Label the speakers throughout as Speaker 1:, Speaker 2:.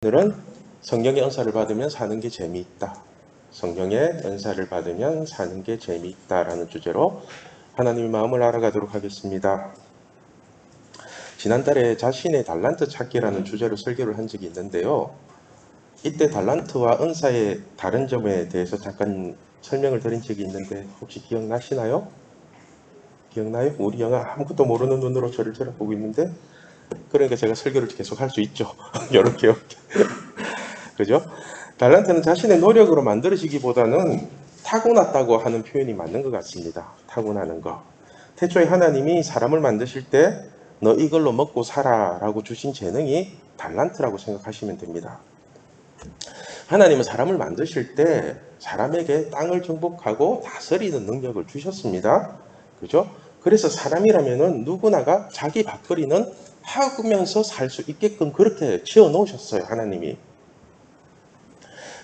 Speaker 1: 오늘은 성령의 은사를 받으면 사는 게 재미있다. 성령의 은사를 받으면 사는 게 재미있다라는 주제로 하나님의 마음을 알아가도록 하겠습니다. 지난달에 자신의 달란트 찾기라는 주제로 설교를 한 적이 있는데요. 이때 달란트와 은사의 다른 점에 대해서 잠깐 설명을 드린 적이 있는데 혹시 기억나시나요? 기억나요? 우리 영아 아무것도 모르는 눈으로 저를 쳐다보고 있는데 그러니까 제가 설교를 계속 할 수 있죠. 이렇게요. 그죠? 달란트는 자신의 노력으로 만들어지기보다는 타고났다고 하는 표현이 맞는 것 같습니다. 타고나는 거. 태초에 하나님이 사람을 만드실 때 너 이걸로 먹고 살아 라고 주신 재능이 달란트라고 생각하시면 됩니다. 하나님은 사람을 만드실 때 사람에게 땅을 정복하고 다스리는 능력을 주셨습니다. 그죠? 그래서 사람이라면은 누구나가 자기 밥벌이는 하면서 살 수 있게끔 그렇게 지어 놓으셨어요, 하나님이.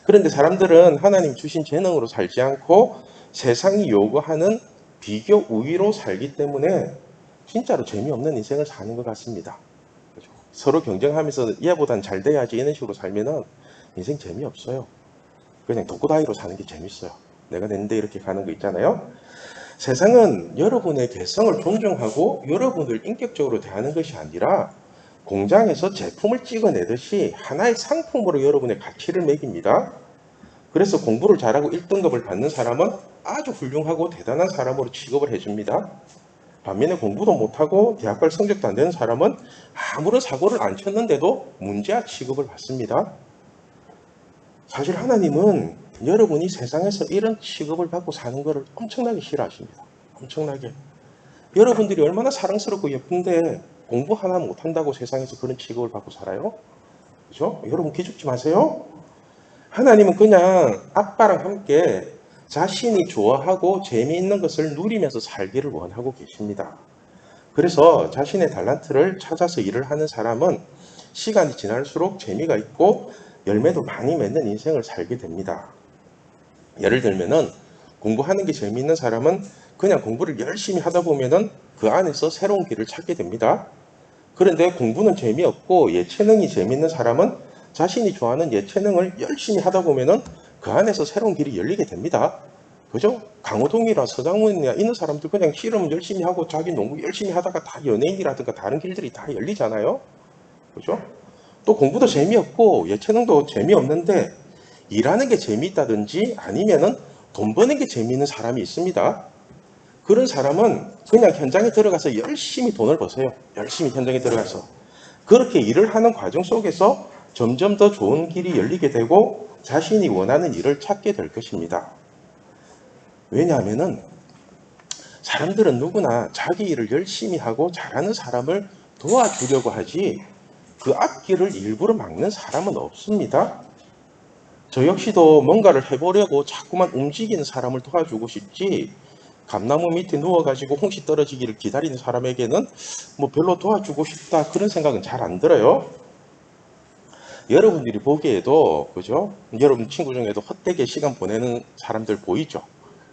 Speaker 1: 그런데 사람들은 하나님 주신 재능으로 살지 않고 세상이 요구하는 비교 우위로 살기 때문에 진짜로 재미없는 인생을 사는 것 같습니다. 그렇죠? 서로 경쟁하면서 얘보단 잘 돼야지 이런 식으로 살면은 인생 재미없어요. 그냥 독고다이로 사는 게 재밌어요. 내가 낸데 이렇게 가는 거 있잖아요. 세상은 여러분의 개성을 존중하고 여러분을 인격적으로 대하는 것이 아니라 공장에서 제품을 찍어내듯이 하나의 상품으로 여러분의 가치를 매깁니다. 그래서 공부를 잘하고 1등급을 받는 사람은 아주 훌륭하고 대단한 사람으로 취급을 해줍니다. 반면에 공부도 못하고 대학 갈 성적도 안 되는 사람은 아무런 사고를 안 쳤는데도 문제아 취급을 받습니다. 사실 하나님은 여러분이 세상에서 이런 취급을 받고 사는 것을 엄청나게 싫어하십니다. 엄청나게. 여러분들이 얼마나 사랑스럽고 예쁜데 공부 하나 못한다고 세상에서 그런 취급을 받고 살아요? 그죠? 여러분 기죽지 마세요. 하나님은 그냥 아빠랑 함께 자신이 좋아하고 재미있는 것을 누리면서 살기를 원하고 계십니다. 그래서 자신의 달란트를 찾아서 일을 하는 사람은 시간이 지날수록 재미가 있고 열매도 많이 맺는 인생을 살게 됩니다. 예를 들면은 공부하는 게 재미있는 사람은 그냥 공부를 열심히 하다 보면은 그 안에서 새로운 길을 찾게 됩니다. 그런데 공부는 재미없고 예체능이 재미있는 사람은 자신이 좋아하는 예체능을 열심히 하다 보면은 그 안에서 새로운 길이 열리게 됩니다. 그죠? 강호동이나 서장훈이나 이런 사람들 그냥 실험 열심히 하고 자기 농구 열심히 하다가 다 연예인이라든가 다른 길들이 다 열리잖아요. 그죠? 또 공부도 재미없고 예체능도 재미없는데 일하는 게 재미있다든지 아니면은 돈 버는 게 재미있는 사람이 있습니다. 그런 사람은 그냥 현장에 들어가서 열심히 돈을 버세요. 열심히 현장에 들어가서. 그렇게 일을 하는 과정 속에서 점점 더 좋은 길이 열리게 되고 자신이 원하는 일을 찾게 될 것입니다. 왜냐하면은 사람들은 누구나 자기 일을 열심히 하고 잘하는 사람을 도와주려고 하지 그 앞길을 일부러 막는 사람은 없습니다. 저 역시도 뭔가를 해보려고 자꾸만 움직이는 사람을 도와주고 싶지 감나무 밑에 누워가지고 홍시 떨어지기를 기다리는 사람에게는 뭐 별로 도와주고 싶다 그런 생각은 잘 안 들어요. 여러분들이 보기에도 그죠? 여러분 친구 중에도 헛되게 시간 보내는 사람들 보이죠?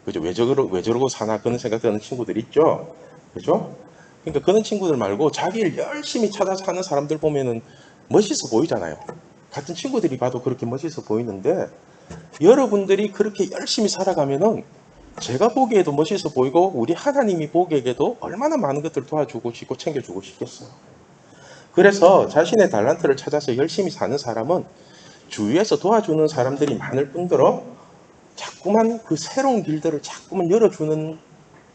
Speaker 1: 그죠? 왜 저러고 사나 그런 생각 드는 친구들 있죠? 그죠? 그러니까 그런 친구들 말고 자기를 열심히 찾아 사는 사람들 보면은 멋있어 보이잖아요. 같은 친구들이 봐도 그렇게 멋있어 보이는데 여러분들이 그렇게 열심히 살아가면은 제가 보기에도 멋있어 보이고 우리 하나님이 보기에도 얼마나 많은 것들 도와주고 싶고 챙겨주고 싶겠어요. 그래서 자신의 달란트를 찾아서 열심히 사는 사람은 주위에서 도와주는 사람들이 많을 뿐더러 자꾸만 그 새로운 길들을 자꾸만 열어주는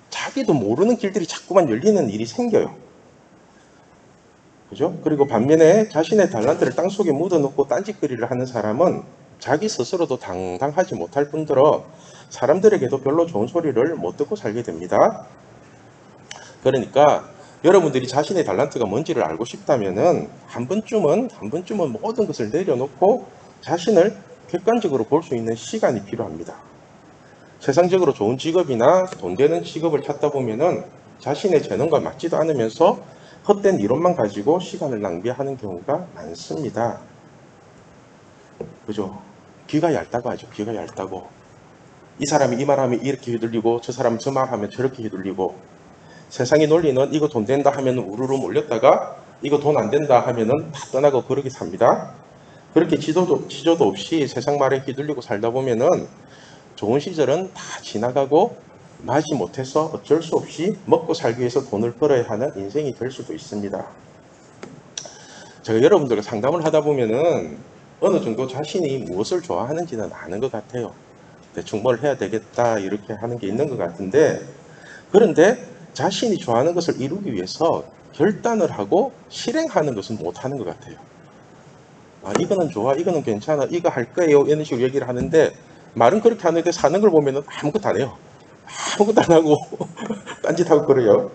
Speaker 1: 자기도 모르는 길들이 자꾸만 열리는 일이 생겨요. 그죠? 그리고 반면에 자신의 달란트를 땅속에 묻어놓고 딴짓거리를 하는 사람은 자기 스스로도 당당하지 못할 뿐더러 사람들에게도 별로 좋은 소리를 못 듣고 살게 됩니다. 그러니까 여러분들이 자신의 달란트가 뭔지를 알고 싶다면은 한 번쯤은 모든 것을 내려놓고 자신을 객관적으로 볼 수 있는 시간이 필요합니다. 세상적으로 좋은 직업이나 돈 되는 직업을 찾다 보면은 자신의 재능과 맞지도 않으면서 헛된 이론만 가지고 시간을 낭비하는 경우가 많습니다. 그죠? 귀가 얇다고 하죠. 귀가 얇다고. 이 사람이 이 말하면 이렇게 휘둘리고 저 사람은 저 말하면 저렇게 휘둘리고 세상의 논리는 이거 돈 된다 하면 우르르 몰렸다가 이거 돈 안 된다 하면은 다 떠나고 그렇게 삽니다. 그렇게 지조도 없이 세상 말에 휘둘리고 살다 보면은 좋은 시절은 다 지나가고 마지 못해서 어쩔 수 없이 먹고 살기 위해서 돈을 벌어야 하는 인생이 될 수도 있습니다. 제가 여러분들과 상담을 하다 보면은 어느 정도 자신이 무엇을 좋아하는지는 아는 것 같아요. 대충 뭘 해야 되겠다 이렇게 하는 게 있는 것 같은데, 그런데 자신이 좋아하는 것을 이루기 위해서 결단을 하고 실행하는 것은 못하는 것 같아요. 아, 이거는 좋아, 이거는 괜찮아, 이거 할 거예요 이런 식으로 얘기를 하는데 말은 그렇게 하는데 사는 걸 보면 아무것도 안 해요. 아무것도 안 하고 딴짓하고 그래요.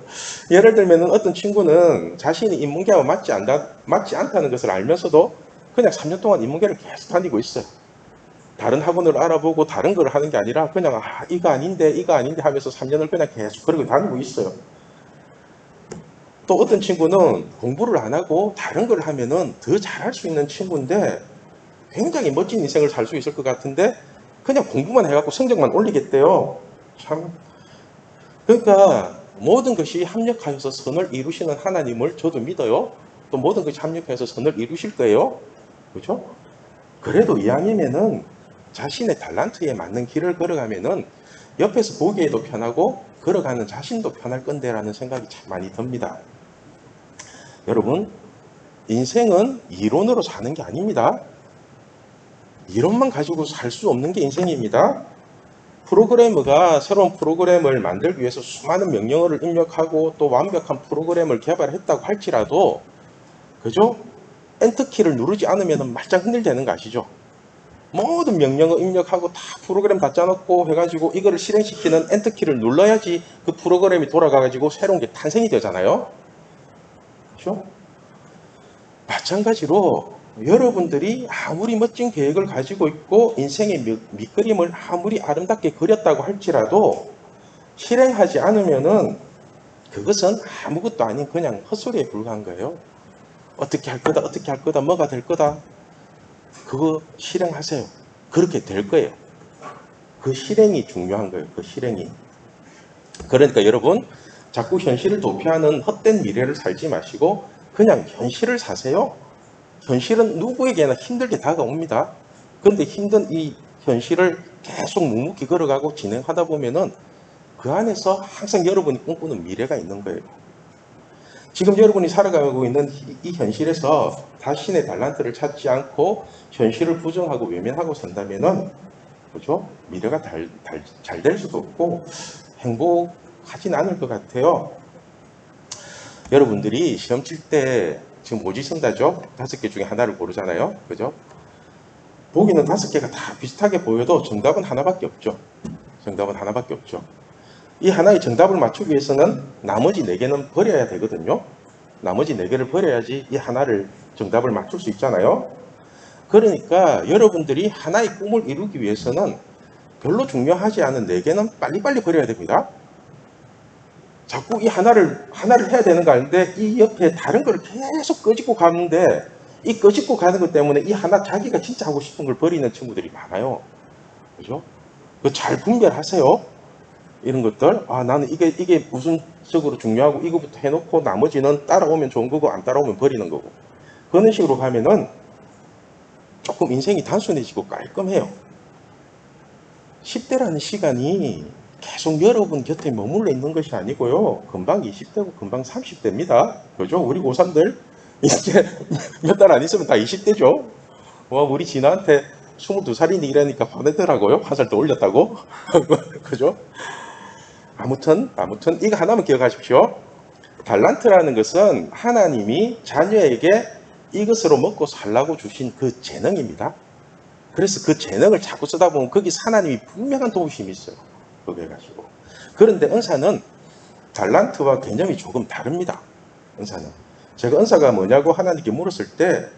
Speaker 1: 예를 들면 어떤 친구는 자신이 인문계와 맞지 않다는 것을 알면서도 그냥 3년 동안 인문계를 계속 다니고 있어요. 다른 학원을 알아보고 다른 걸 하는 게 아니라 그냥 이거 아닌데 하면서 3년을 그냥 계속 그러고 다니고 있어요. 또 어떤 친구는 공부를 안 하고 다른 걸 하면은 더 잘할 수 있는 친구인데 굉장히 멋진 인생을 살 수 있을 것 같은데 그냥 공부만 해갖고 성적만 올리겠대요. 참. 그러니까 모든 것이 합력하여서 선을 이루시는 하나님을 저도 믿어요. 또 모든 것이 합력해서 선을 이루실 거예요. 그렇죠? 그래도 이왕이면은 자신의 달란트에 맞는 길을 걸어가면은 옆에서 보기에도 편하고 걸어가는 자신도 편할 건데라는 생각이 참 많이 듭니다. 여러분, 인생은 이론으로 사는 게 아닙니다. 이론만 가지고 살 수 없는 게 인생입니다. 프로그래머가 새로운 프로그램을 만들기 위해서 수많은 명령어를 입력하고 또 완벽한 프로그램을 개발했다고 할지라도, 그죠? 엔터키를 누르지 않으면 말짱 흔들대는 거 아시죠? 모든 명령어 입력하고 다 프로그램 다 짜놓고 해가지고 이거를 실행시키는 엔터키를 눌러야지 그 프로그램이 돌아가가지고 새로운 게 탄생이 되잖아요. 그렇죠? 마찬가지로 여러분들이 아무리 멋진 계획을 가지고 있고 인생의 밑그림을 아무리 아름답게 그렸다고 할지라도 실행하지 않으면은 그것은 아무것도 아닌 그냥 헛소리에 불과한 거예요. 어떻게 할 거다, 뭐가 될 거다. 그거 실행하세요. 그렇게 될 거예요. 그 실행이 중요한 거예요. 그 실행이. 그러니까 여러분, 자꾸 현실을 도피하는 헛된 미래를 살지 마시고 그냥 현실을 사세요. 현실은 누구에게나 힘들게 다가옵니다. 그런데 힘든 이 현실을 계속 묵묵히 걸어가고 진행하다 보면은 그 안에서 항상 여러분이 꿈꾸는 미래가 있는 거예요. 지금 여러분이 살아가고 있는 이 현실에서 자신의 달란트를 찾지 않고 현실을 부정하고 외면하고 산다면은, 그죠? 미래가 잘 될 수도 없고 행복하진 않을 것 같아요. 여러분들이 시험 칠 때 지금 오지선다죠? 5개 중에 하나를 고르잖아요. 그죠? 보기는 5개가 다 비슷하게 보여도 정답은 하나밖에 없죠. 정답은 하나밖에 없죠. 이 하나의 정답을 맞추기 위해서는 나머지 4개는 버려야 되거든요. 나머지 4개를 버려야지 이 하나를 정답을 맞출 수 있잖아요. 그러니까 여러분들이 하나의 꿈을 이루기 위해서는 별로 중요하지 않은 4개는 빨리빨리 버려야 됩니다. 자꾸 이 하나를 해야 되는 거 아닌데 이 옆에 다른 걸 계속 끄집고 가는데 이 끄집고 가는 것 때문에 이 하나 자기가 진짜 하고 싶은 걸 버리는 친구들이 많아요. 그죠? 그 잘 분별하세요. 이런 것들. 아, 나는 이게 우선적으로 중요하고 이거부터 해놓고 나머지는 따라오면 좋은 거고 안 따라오면 버리는 거고. 그런 식으로 가면은 조금 인생이 단순해지고 깔끔해요. 10대라는 시간이 계속 여러분 곁에 머물러 있는 것이 아니고요. 금방 20대고 금방 30대입니다. 그죠? 우리 고3들 이제 몇 달 안 있으면 다 20대죠. 와, 우리 진아한테 22살이니 이러니까 화내더라고요. 한 살 더 올렸다고. 그죠? 아무튼 이거 하나만 기억하십시오. 달란트라는 것은 하나님이 자녀에게 이것으로 먹고 살라고 주신 그 재능입니다. 그래서 그 재능을 자꾸 쓰다 보면 거기서 하나님이 분명한 도우심이 있어요. 그거 해가지고. 그런데 은사는 달란트와 개념이 조금 다릅니다. 은사는. 제가 은사가 뭐냐고 하나님께 물었을 때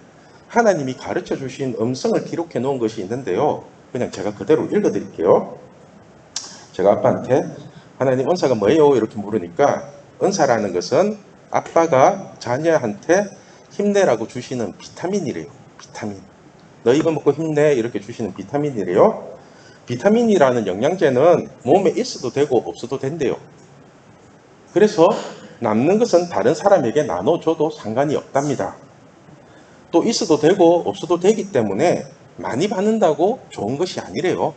Speaker 1: 하나님이 가르쳐 주신 음성을 기록해 놓은 것이 있는데요. 그냥 제가 그대로 읽어 드릴게요. 제가 아빠한테 하나님 은사가 뭐예요? 이렇게 물으니까 은사라는 것은 아빠가 자녀한테 힘내라고 주시는 비타민이래요. 비타민. 너 이거 먹고 힘내 이렇게 주시는 비타민이래요. 비타민이라는 영양제는 몸에 있어도 되고 없어도 된대요. 그래서 남는 것은 다른 사람에게 나눠줘도 상관이 없답니다. 또 있어도 되고 없어도 되기 때문에 많이 받는다고 좋은 것이 아니래요.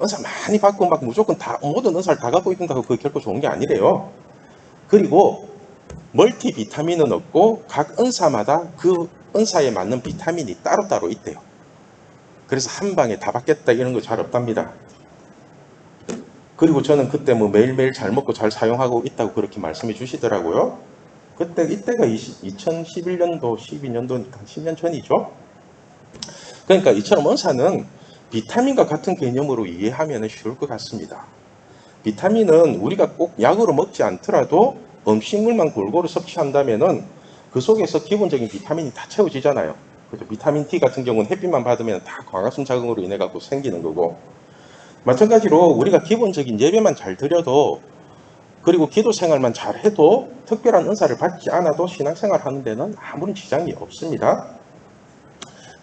Speaker 1: 은사 많이 받고 막 무조건 다 모든 은사를 다 갖고 있다고 그게 결코 좋은 게 아니래요. 그리고 멀티 비타민은 없고 각 은사마다 그 은사에 맞는 비타민이 따로따로 있대요. 그래서 한 방에 다 받겠다 이런 거 잘 없답니다. 그리고 저는 그때 뭐 매일매일 잘 먹고 잘 사용하고 있다고 그렇게 말씀해 주시더라고요. 이때가 2011년도, 12년도니까 10년 전이죠. 그러니까 이처럼 은사는 비타민과 같은 개념으로 이해하면 쉬울 것 같습니다. 비타민은 우리가 꼭 약으로 먹지 않더라도 음식물만 골고루 섭취한다면은 그 속에서 기본적인 비타민이 다 채워지잖아요. 그죠? 비타민 D 같은 경우는 햇빛만 받으면 다 광합성 작용으로 인해 갖고 생기는 거고, 마찬가지로 우리가 기본적인 예배만 잘 드려도 그리고 기도 생활만 잘 해도 특별한 은사를 받지 않아도 신앙생활 하는 데는 아무런 지장이 없습니다.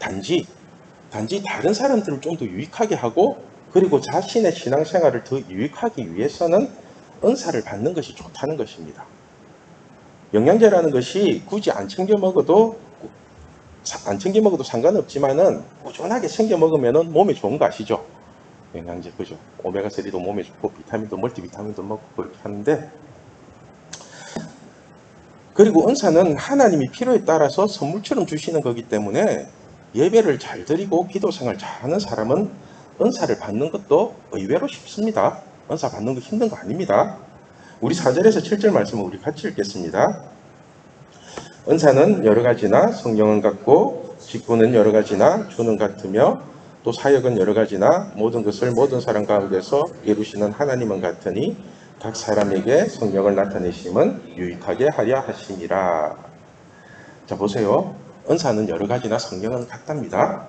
Speaker 1: 단지 다른 사람들을 좀 더 유익하게 하고 그리고 자신의 신앙생활을 더 유익하기 위해서는 은사를 받는 것이 좋다는 것입니다. 영양제라는 것이 굳이 안 챙겨 먹어도 상관없지만은 꾸준하게 챙겨 먹으면 몸에 좋은 거 아시죠? 영양제, 그죠? 오메가3도 몸에 좋고 비타민도 멀티비타민도 먹고 그렇게 하는데, 그리고 은사는 하나님이 필요에 따라서 선물처럼 주시는 거기 때문에 예배를 잘 드리고 기도 생활 잘하는 사람은 은사를 받는 것도 의외로 쉽습니다. 은사 받는 거 힘든 거 아닙니다. 우리 4절에서 7절 말씀을 우리 같이 읽겠습니다. 은사는 여러 가지나 성령은 같고 직분은 여러 가지나 주는 같으며 또 사역은 여러 가지나 모든 것을 모든 사람 가운데서 이루시는 하나님은 같으니 각 사람에게 성령을 나타내심은 유익하게 하려 하심이라. 자, 보세요. 은사는 여러 가지나 성령은 같답니다.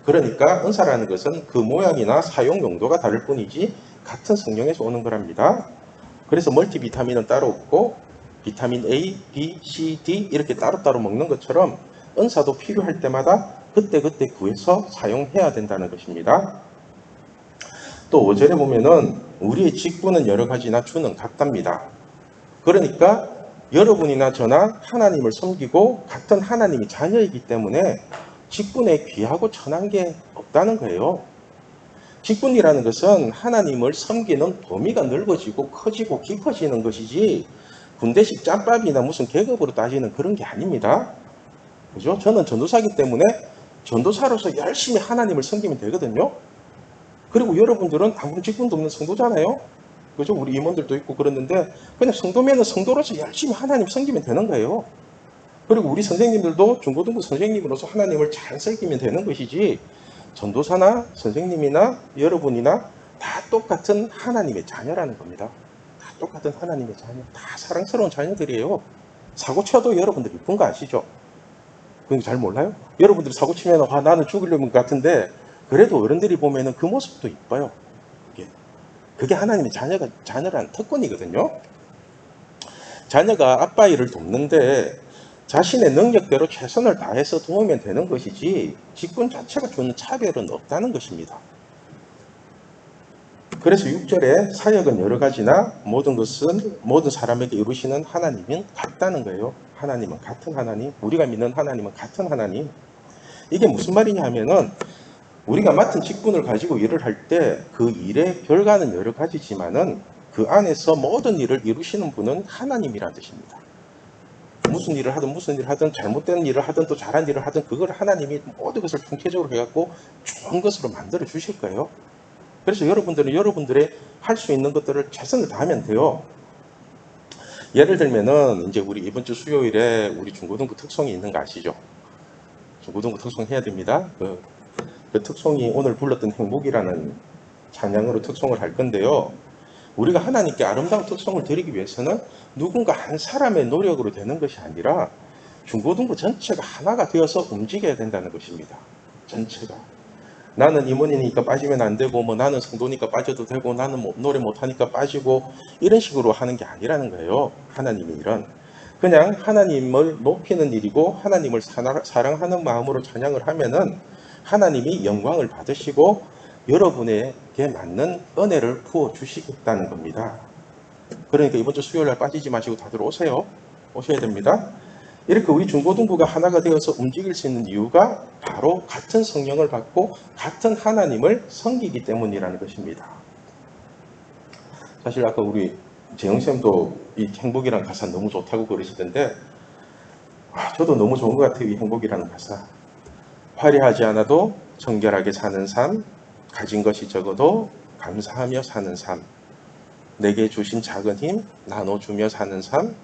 Speaker 1: 그러니까 은사라는 것은 그 모양이나 사용 용도가 다를 뿐이지 같은 성령에서 오는 거랍니다. 그래서 멀티비타민은 따로 없고 비타민 A, B, C, D 이렇게 따로따로 먹는 것처럼 은사도 필요할 때마다 그때그때 구해서 사용해야 된다는 것입니다. 또 5절에 보면은 우리의 직분은 여러 가지나 주는 같답니다. 그러니까 여러분이나 저나 하나님을 섬기고 같은 하나님의 자녀이기 때문에 직분에 귀하고 천한 게 없다는 거예요. 직분이라는 것은 하나님을 섬기는 범위가 넓어지고 커지고 깊어지는 것이지 군대식 짬밥이나 무슨 계급으로 따지는 그런 게 아닙니다. 그죠? 저는 전도사이기 때문에 전도사로서 열심히 하나님을 섬기면 되거든요. 그리고 여러분들은 아무런 직분도 없는 성도잖아요. 그죠? 우리 임원들도 있고 그랬는데 그냥 성도면은 성도로서 열심히 하나님 섬기면 되는 거예요. 그리고 우리 선생님들도 중고등부 선생님으로서 하나님을 잘 섬기면 되는 것이지 전도사나 선생님이나 여러분이나 다 똑같은 하나님의 자녀라는 겁니다. 다 똑같은 하나님의 자녀, 다 사랑스러운 자녀들이에요. 사고 쳐도 여러분들 이쁜 거 아시죠? 그건 잘 몰라요? 여러분들이 사고 치면 나는 죽으려는 것 같은데 그래도 어른들이 보면은 그 모습도 이뻐요. 그게 하나님의 자녀라는 특권이거든요. 자녀가 아빠 일을 돕는데 자신의 능력대로 최선을 다해서 도우면 되는 것이지 직분 자체가 주는 차별은 없다는 것입니다. 그래서 6절에 사역은 여러 가지나 모든 것은 모든 사람에게 이루시는 하나님은 같다는 거예요. 하나님은 같은 하나님, 우리가 믿는 하나님은 같은 하나님. 이게 무슨 말이냐 하면은 우리가 맡은 직분을 가지고 일을 할 때 그 일의 결과는 여러 가지지만은 그 안에서 모든 일을 이루시는 분은 하나님이라는 뜻입니다. 무슨 일을 하든 잘못된 일을 하든 또 잘한 일을 하든 그걸 하나님이 모든 것을 통째적으로 해갖고 좋은 것으로 만들어 주실 거예요. 그래서 여러분들은 여러분들의 할 수 있는 것들을 최선을 다하면 돼요. 예를 들면은 이제 우리 이번 주 수요일에 우리 중고등부 특송이 있는 거 아시죠? 중고등부 특송 해야 됩니다. 그 특송이 오늘 불렀던 행복이라는 찬양으로 특송을 할 건데요. 우리가 하나님께 아름다운 특송을 드리기 위해서는 누군가 한 사람의 노력으로 되는 것이 아니라 중고등부 전체가 하나가 되어서 움직여야 된다는 것입니다. 전체가. 나는 임원이니까 빠지면 안 되고 뭐 나는 성도니까 빠져도 되고 나는 뭐 노래 못하니까 빠지고 이런 식으로 하는 게 아니라는 거예요. 하나님의 일은. 그냥 하나님을 높이는 일이고 하나님을 사랑하는 마음으로 찬양을 하면은 하나님이 영광을 받으시고 여러분에게 맞는 은혜를 부어 주시겠다는 겁니다. 그러니까 이번 주 수요일 날 빠지지 마시고 다들 오세요. 오셔야 됩니다. 이렇게 우리 중고등부가 하나가 되어서 움직일 수 있는 이유가 바로 같은 성령을 받고 같은 하나님을 섬기기 때문이라는 것입니다. 사실 아까 우리 재영쌤도 이 행복이라는 가사 너무 좋다고 그러시던데 저도 너무 좋은 것 같아요. 이 행복이라는 가사. 화려하지 않아도 정결하게 사는 삶, 가진 것이 적어도 감사하며 사는 삶, 내게 주신 작은 힘 나눠주며 사는 삶,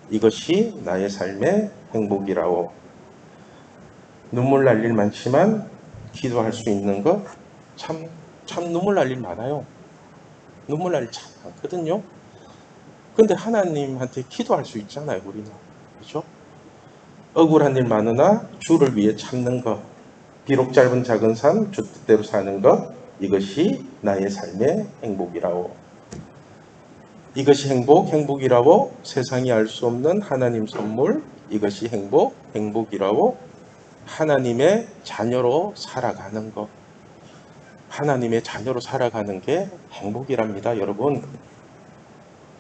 Speaker 1: 이것이 나의 삶의 행복이라오. 눈물 날 일 많지만 기도할 수 있는 것 참 눈물 날 일 많아요. 눈물 날 일 참 많거든요. 근데 하나님한테 기도할 수 있잖아요, 우리는. 그렇죠? 억울한 일 많으나 주를 위해 참는 것, 비록 짧은 작은 삶, 주 뜻대로 사는 것, 이것이 나의 삶의 행복이라오. 이것이 행복이라고 세상이 알 수 없는 하나님 선물, 이것이 행복이라고 하나님의 자녀로 살아가는 것. 하나님의 자녀로 살아가는 게 행복이랍니다, 여러분.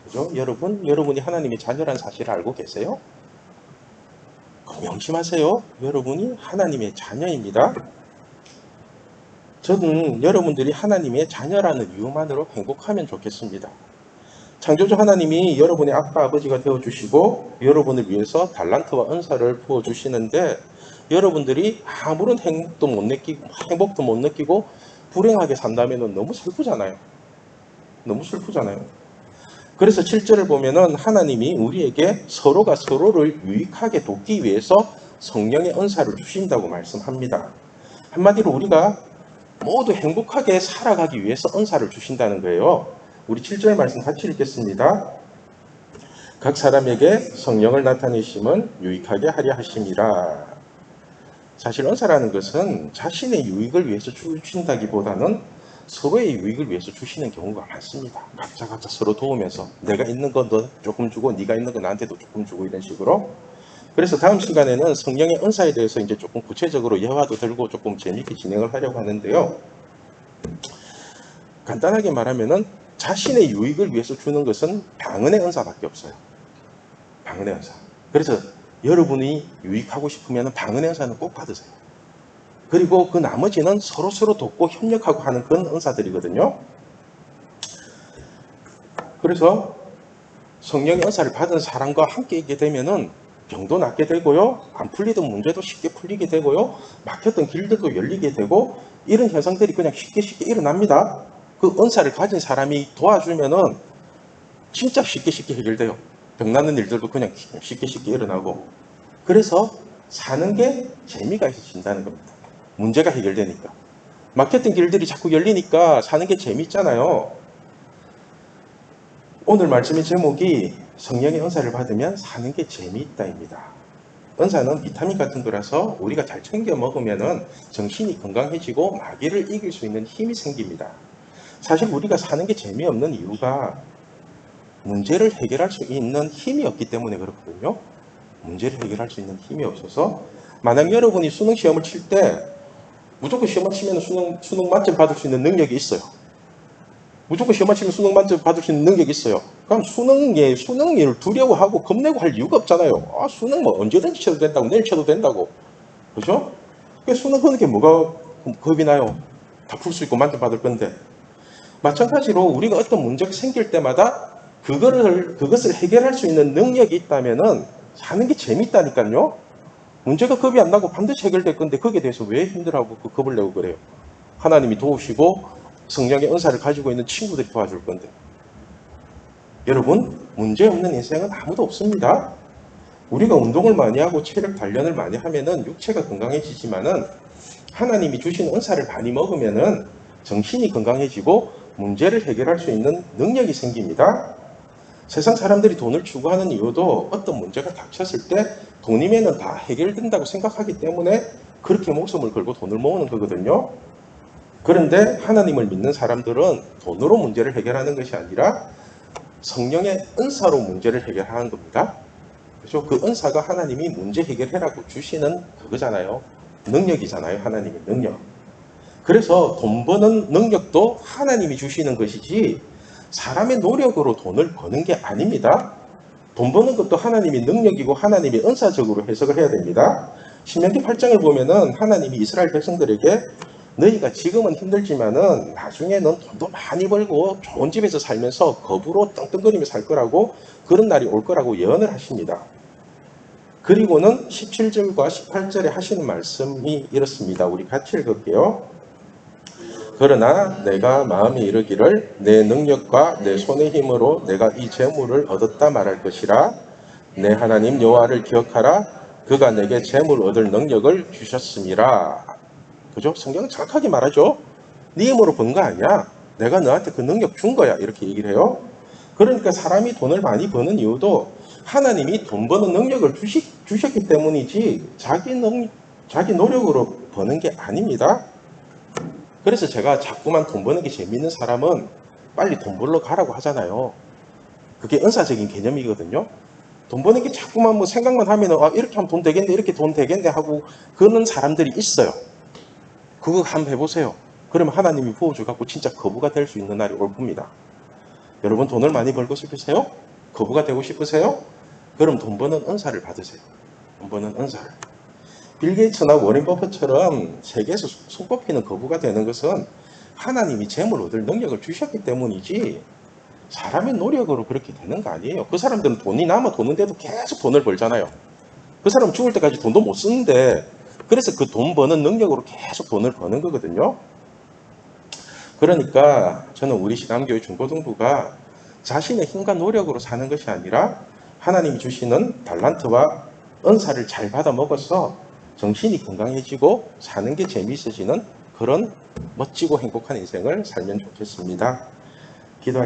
Speaker 1: 그죠? 여러분이 하나님의 자녀라는 사실을 알고 계세요? 명심하세요. 여러분이 하나님의 자녀입니다. 저는 여러분들이 하나님의 자녀라는 이유만으로 행복하면 좋겠습니다. 창조주 하나님이 여러분의 아빠, 아버지가 되어주시고 여러분을 위해서 달란트와 은사를 부어주시는데 여러분들이 아무런 행복도 못 느끼고 불행하게 산다면 너무 슬프잖아요. 너무 슬프잖아요. 그래서 7절을 보면은 하나님이 우리에게 서로가 서로를 유익하게 돕기 위해서 성령의 은사를 주신다고 말씀합니다. 한마디로 우리가 모두 행복하게 살아가기 위해서 은사를 주신다는 거예요. 우리 7절 말씀 같이 읽겠습니다. 각 사람에게 성령을 나타내심은 유익하게 하려 하심이라. 사실 은사라는 것은 자신의 유익을 위해서 주신다기보다는 서로의 유익을 위해서 주시는 경우가 많습니다. 각자 서로 도우면서 내가 있는 건 너 조금 주고 네가 있는 건 나한테도 조금 주고 이런 식으로. 그래서 다음 시간에는 성령의 은사에 대해서 이제 조금 구체적으로 예화도 들고 조금 재미있게 진행을 하려고 하는데요. 간단하게 말하면은 자신의 유익을 위해서 주는 것은 방언의 은사밖에 없어요. 방언의 은사. 그래서 여러분이 유익하고 싶으면 방언의 은사는 꼭 받으세요. 그리고 그 나머지는 서로 돕고 협력하고 하는 그런 은사들이거든요. 그래서 성령의 은사를 받은 사람과 함께 있게 되면은 병도 낫게 되고요. 안 풀리던 문제도 쉽게 풀리게 되고요. 막혔던 길들도 열리게 되고 이런 현상들이 그냥 쉽게 일어납니다. 그 은사를 가진 사람이 도와주면은 진짜 쉽게 해결돼요. 병나는 일들도 그냥 쉽게 일어나고. 그래서 사는 게 재미가 있어진다는 겁니다. 문제가 해결되니까. 막혔던 길들이 자꾸 열리니까 사는 게 재미있잖아요. 오늘 말씀의 제목이 성령의 은사를 받으면 사는 게 재미있다입니다. 은사는 비타민 같은 거라서 우리가 잘 챙겨 먹으면 정신이 건강해지고 마귀를 이길 수 있는 힘이 생깁니다. 사실 우리가 사는 게 재미없는 이유가 문제를 해결할 수 있는 힘이 없기 때문에 그렇거든요. 문제를 해결할 수 있는 힘이 없어서 만약 여러분이 수능 시험을 칠 때 무조건 시험을 치면 수능 만점 받을 수 있는 능력이 있어요. 무조건 시험을 치면 수능 만점 받을 수 있는 능력이 있어요. 그럼 수능을 두려워하고 겁내고 할 이유가 없잖아요. 수능 뭐 언제든지 쳐도 된다고, 내일 쳐도 된다고. 그죠? 수능 하는 게 뭐가 겁이 나요? 다 풀 수 있고 만점 받을 건데. 마찬가지로 우리가 어떤 문제가 생길 때마다 그것을 해결할 수 있는 능력이 있다면은 사는 게 재밌다니까요. 문제가 겁이 안 나고 반드시 해결될 건데 거기에 대해서 왜 힘들어하고 겁을 내고 그래요? 하나님이 도우시고 성령의 은사를 가지고 있는 친구들이 도와줄 건데. 여러분, 문제 없는 인생은 아무도 없습니다. 우리가 운동을 많이 하고 체력 단련을 많이 하면은 육체가 건강해지지만은 하나님이 주신 은사를 많이 먹으면은 정신이 건강해지고 문제를 해결할 수 있는 능력이 생깁니다. 세상 사람들이 돈을 추구하는 이유도 어떤 문제가 닥쳤을 때 돈이면은 다 해결된다고 생각하기 때문에 그렇게 목숨을 걸고 돈을 모으는 거거든요. 그런데 하나님을 믿는 사람들은 돈으로 문제를 해결하는 것이 아니라 성령의 은사로 문제를 해결하는 겁니다. 그렇죠? 그 은사가 하나님이 문제 해결해라고 주시는 그거잖아요. 능력이잖아요. 하나님의 능력. 그래서 돈 버는 능력도 하나님이 주시는 것이지 사람의 노력으로 돈을 버는 게 아닙니다. 돈 버는 것도 하나님의 능력이고 하나님의 은사적으로 해석을 해야 됩니다. 신명기 8장을 보면은 하나님이 이스라엘 백성들에게 너희가 지금은 힘들지만은 나중에는 돈도 많이 벌고 좋은 집에서 살면서 거부로 떵떵거리며 살 거라고, 그런 날이 올 거라고 예언을 하십니다. 그리고는 17절과 18절에 하시는 말씀이 이렇습니다. 우리 같이 읽을게요. 그러나 내가 마음에 이르기를 내 능력과 내 손의 힘으로 내가 이 재물을 얻었다 말할 것이라. 내 하나님 여호와를 기억하라. 그가 내게 재물 얻을 능력을 주셨음이라. 그죠? 성경은 정확하게 말하죠. 네 힘으로 번 거 아니야. 내가 너한테 그 능력 준 거야. 이렇게 얘기를 해요. 그러니까 사람이 돈을 많이 버는 이유도 하나님이 돈 버는 능력을 주셨기 때문이지 자기 노력으로 버는 게 아닙니다. 그래서 제가 자꾸만 돈 버는 게 재밌는 사람은 빨리 돈 벌러 가라고 하잖아요. 그게 은사적인 개념이거든요. 돈 버는 게 자꾸만 뭐 생각만 하면은 이렇게 하면 돈 되겠네, 이렇게 돈 되겠네 하고 그런 사람들이 있어요. 그거 한번 해보세요. 그러면 하나님이 부어줘갖고 진짜 거부가 될 수 있는 날이 올 겁니다. 여러분 돈을 많이 벌고 싶으세요? 거부가 되고 싶으세요? 그럼 돈 버는 은사를 받으세요. 돈 버는 은사를. 빌 게이츠나 워렌 버핏처럼 세계에서 손꼽히는 거부가 되는 것은 하나님이 재물 얻을 능력을 주셨기 때문이지 사람의 노력으로 그렇게 되는 거 아니에요. 그 사람들은 돈이 남아 도는데도 계속 돈을 벌잖아요. 그 사람 죽을 때까지 돈도 못 쓰는데 그래서 그 돈 버는 능력으로 계속 돈을 버는 거거든요. 그러니까 저는 우리 신앙교회 중고등부가 자신의 힘과 노력으로 사는 것이 아니라 하나님이 주시는 달란트와 은사를 잘 받아 먹어서 정신이 건강해지고 사는 게 재미있어지는 그런 멋지고 행복한 인생을 살면 좋겠습니다. 기도하겠습니다.